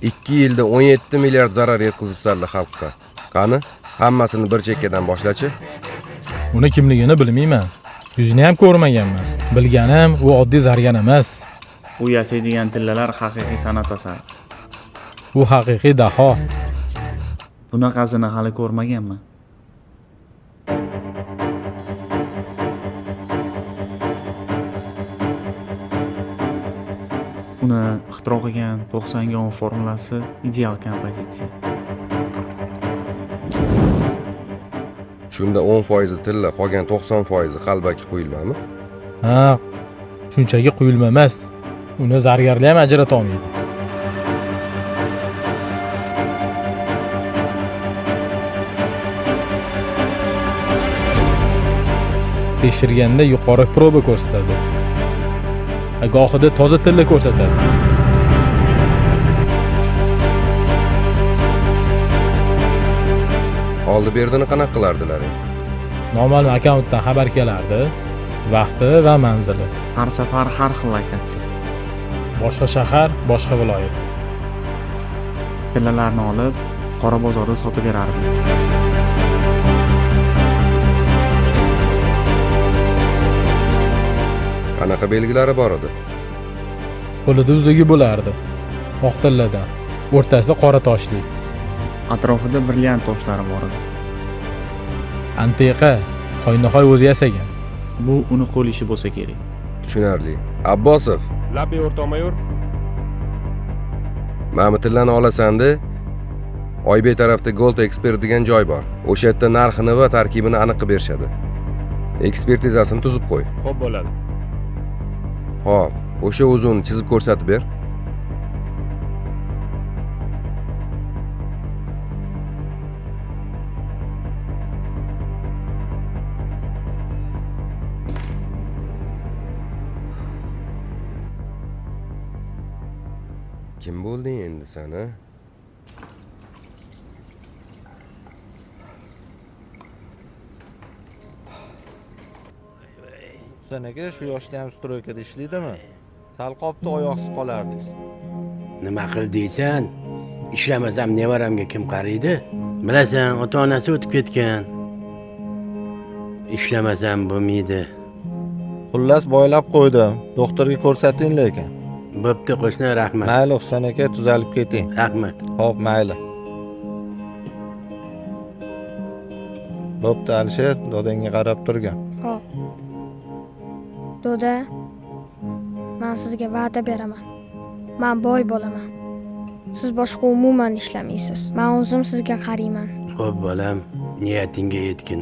2 yilda 17 milliard zarar yetkazibsizlar xalqqa. Qani, hammasini bir chekkadan boshlachi. Uni kimligini bilmayman. Yuzini ham ko'rmaganman. Bilganim u oddiy zargan emas. U yasaydigan tillalar haqiqiy san'at asari. U haqiqiy daho. Bunaqasini hali ko'rmaganman. Uni ixtiro qilgan 90 ga 10 formulasi ideal kompozitsiya. Shunda 10% tilla, qolgan 90% qalbaki quyilmami? Ha, shunchaki quyilma emas. Uni zargarlar ham ajrata olmaydi. Tekshirganda yuqori proba ko'rsatadi. Gohida toza tilla ko'rsatadi. Oldi berdini qanaqa qilardilar? Noma'lum akkauntdan xabar kelardi. Vaqti va manzili. Har safar har xil lokatsiya. Boshqa shahar, boshqa viloyat. Tillalarni olib, qora bozorda sotib berardi. Qanaqa belgilari bor edi? Qo'lida uzugi bo'lardi. Oq tilladan. O'rtasi qora toshli. Atrofida brilliant toshlari bor edi. Antiqa, qo'ynahoy o'zi yasagan. Bu uni qo'l ishi bo'lsa kerak. Tushunarli. Abbosov, Labbi o'rtoq mayor. mana tillani olasan-da, Oybek tarafda Gold Expert degan joy bor. O'sha yerda narxini va tarkibini aniq qilib berishadi. Ekspertizasini tuzib qo'y. Xo'p bo'ladi. Xo'p, o'sha uzunni chizib ko'rsatib ber. Kim bo'lding endi sen, ha? Sen aka shu yoshda ham stroykada ishlaydimi? Sal qopda oyoqsiz qolardingiz. Nima qil deysan? Ishlamasam nevaramga kim qaraydi? Bilasan, ota-onasi o'tib ketgan. Ishlamasam bo'lmaydi. Xullas boylab qo'ydim. Doktorga ko'rsating lekin. Bo'pti qo'shni, rahmat. Mayli Husan aka, tuzalib keting. Rahmat. Xo'p, mayli. Bo'pti Alisher, dodangga qarab turgan. Xo'p. Doda, men sizga va'da beraman. Men boy bo'laman. Siz boshqa umuman ishlamaysiz. Men o'zim sizga qarayman. Xo'p bolam, niyatingga yetkin.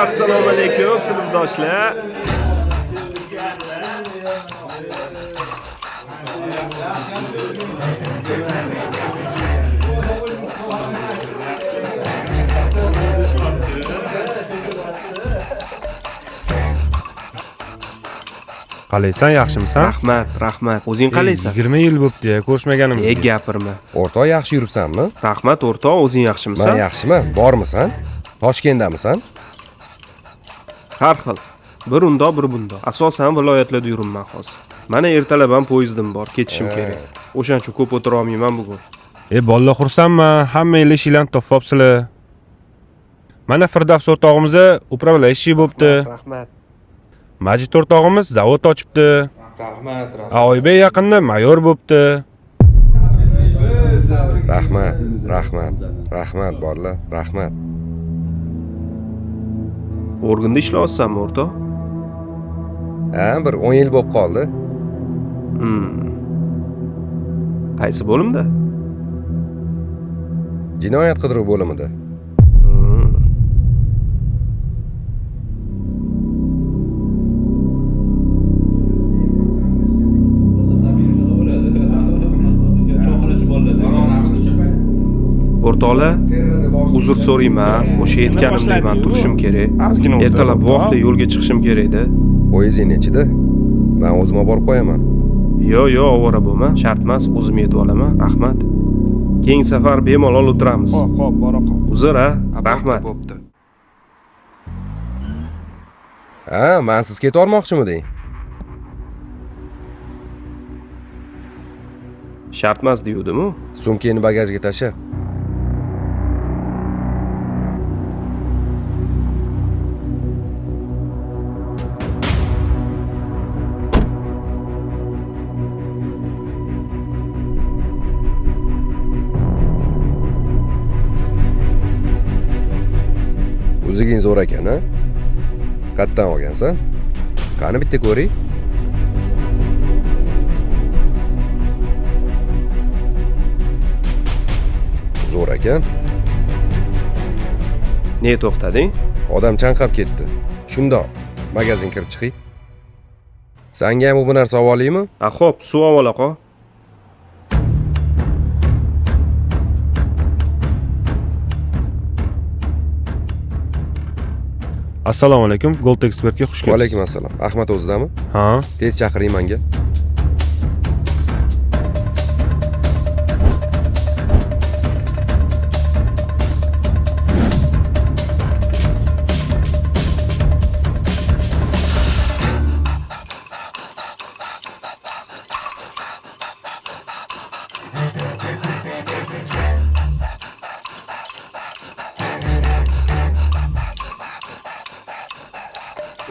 Assalomu alaykum sinfdoshlar. Qalaysan, yaxshimisan? Rahmat. O'zing qalaysan? 20 yil bo'pti-ya, ko'rishmaganimiz. Gapirma. O'rtoq, yaxshi yuribsanmi? Rahmat o'rtoq, o'zing yaxshimisan? Men yaxshiman. Bormisan? Toshkentdamisan? Har xil. Bir undoq, bir bundoq. Asosan viloyatlarda yuribman hozir. Mana ertalab ham poyezdim bor, ketishim kerak. O'shaning uchun ko'p o'tira olmayman bugun. Bolla xursandman, hammanglar ishinglarni topibsizlar. Mana Firdavs o'rtog'imiz upravlayishi bo'pti. Rahmat. Majid o'rtog'imiz zavod ochibdi. Rahmat. Oybek yaqinda mayor bo'pti. Rahmat bolalar, rahmat. Organda ishlayapsanmi o'rtoq? Ha, bir 10 yil bo'lib qoldi. Qaysi bo'limda? Jinoyat qidiruv bo'limida. O'rtoqlar, uzr so'rayman. O'sha aytganimdek men turishim kerak. Ertalab vaqtli yo'lga chiqishim kerak-da. Poyezing nechida? Men o'zim olib borib qo'yaman. Yo'q, ovora bo'lma. Shart emas, o'zim yetib olaman. Rahmat. Keyingi safar bemalol o'tiramiz. Xo'p, bora qol. Uzr, rahmat. Ha, men siz ketib olmoqchimiding? Shart emas degandim-ku. Sumkani bagajga tasha. O'ziging zo'r ekan, ha? Qayerdan olgansan? Qani bitta ko'ring. Zo'r ekan. Ne to'xtading? Odam chanqab ketdi. Shundoq, magazin kirib chiqing. Sanga ham bu narsa ovolaymi? Xo'p, suv ovola qol. Assalomu alaykum, Gold Expertga xush kelibsiz. Va alaykum assalom. Ahmad o'zidami? Ha. Tez chaqiring menga.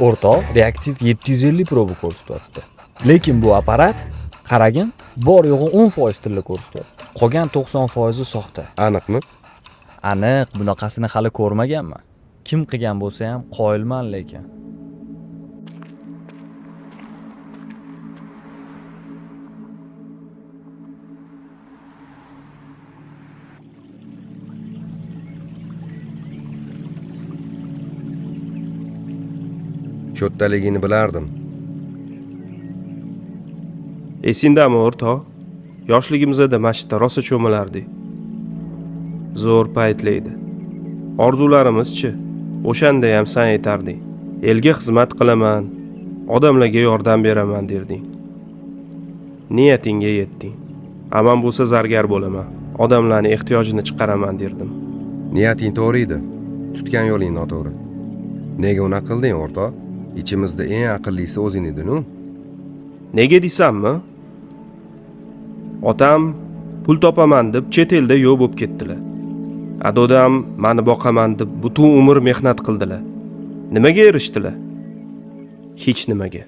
O'rtoq, reaktiv 750 proba ko'rsatyapti. Lekin bu apparat qaragin, bor yo'g'i 10% tilla ko'rsatyapti. Qolgan 90% soxta. Aniqmi? Aniq, bunaqasini hali ko'rmaganman. Kim qilgan bo'lsa ham qoyilman lekin. Cho'ttaligini bilardim. Esingdami o'rtoq? Yoshligimizda masjidda rosa cho'milardik. Zo'r paytlaydi. Orzularimiz-chi? O'shanda ham sen aytarding. Elga xizmat qilaman, odamlarga yordam beraman derding. Niyatingga yetding. Aman bo'lsa zargar bo'laman. Odamlarning ehtiyojini chiqaraman derdim. Niyating to'g'ri edi. Tutgan yo'ling noto'g'ri. Nega uni qilding, o'rtoq? İçimizde en aqllisi o'zing eding-ku. Nega deysanmi? Otam pul topaman deb chet elda yo'q bo'lib ketdilar. Adodam meni boqaman deb butun umr mehnat qildilar. Nimaga erishdilar? Hech nimaga.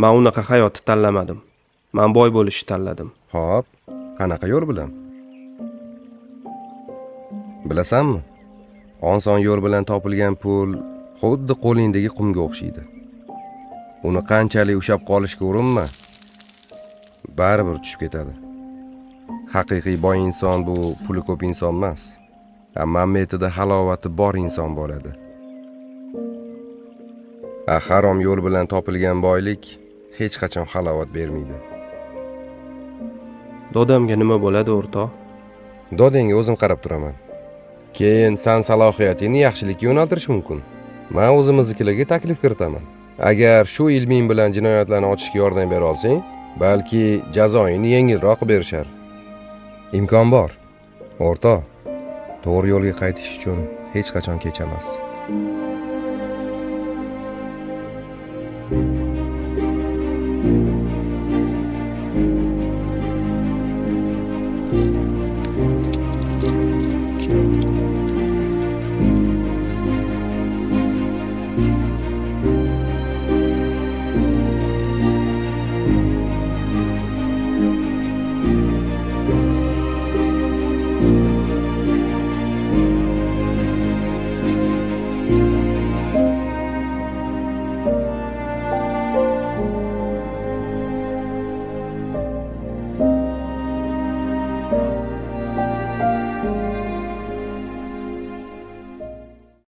Men unaqa hayotni tanlamadim. Men boy bo'lishni tanladim. Xo'p, qanaqa yo'l bilan? Bilasanmi? Oson yo'l bilan topilgan pul xuddi qo'lingdagi qumga o'xshaydi. Uni qanchalik ushlab qolishga urinma, baribir tushib ketadi. Haqiqiy boy inson bu puli ko'p inson emas. Mammetida halovati bor inson bo'ladi. Harom yo'l bilan topilgan boylik hech qachon halovat bermaydi. Dodamga nima bo'ladi, o'rtoq? Dodangga o'zim qarab turaman. Keyin sen salohiyatingni yaxshilikka yo'naltirish mumkin. Men o'zimiznikilarga taklif kiritaman. Agar shu ilming bilan jinoyatlarni ochishga yordam bera olsang, balki jazoingni yengilroq berishar. Imkon bor. O'rtoq, to'g'ri yo'lga qaytish uchun hech qachon kech emas.